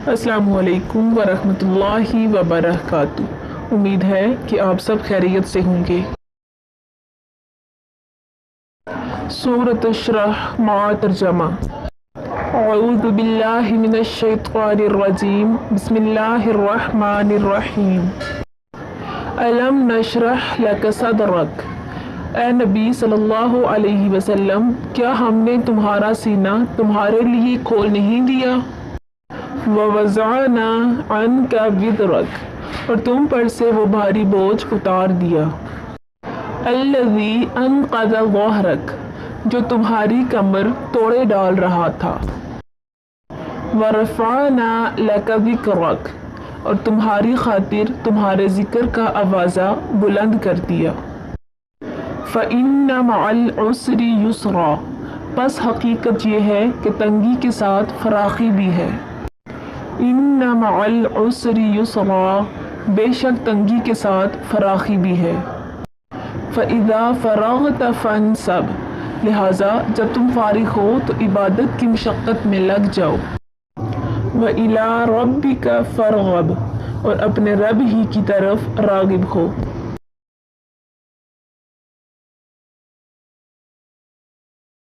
السلام علیکم ورحمۃ اللہ وبرکاتہ۔ امید ہے کہ آپ سب خیریت سے ہوں گے۔ سورۃ الشرح مع ترجمہ۔ اعوذ باللہ من الشیطان الرجیم، بسم اللہ الرحمن الرحیم۔ الم نشرح لک صدرک، اے نبی صلی اللہ علیہ وسلم، کیا ہم نے تمہارا سینہ تمہارے لیے کھول نہیں دیا؟ وَوَضَعْنَا عَنْكَ وِزْرَكَ، اور تم پر سے وہ بھاری بوجھ اتار دیا۔ الَّذِي أَنْقَضَ ظَهْرَكَ، جو تمہاری کمر توڑے ڈال رہا تھا۔ وَرَفَعْنَا لَكَ ذِكْرَكَ، اور تمہاری خاطر تمہارے ذکر کا آوازہ بلند کر دیا۔ فَإِنَّ مَعَ الْعُسْرِ يُسْرًا، پس حقیقت یہ ہے کہ تنگی کے ساتھ فراخی بھی ہے۔ ان مع العسر یسرا، بے شک تنگی کے ساتھ فراخی بھی ہے۔ فاذا فرغت فانصب، لہذا جب تم فارغ ہو تو عبادت کی مشقت میں لگ جاؤ۔ وإلی ربک فارغب، اور اپنے رب ہی کی طرف راغب ہو۔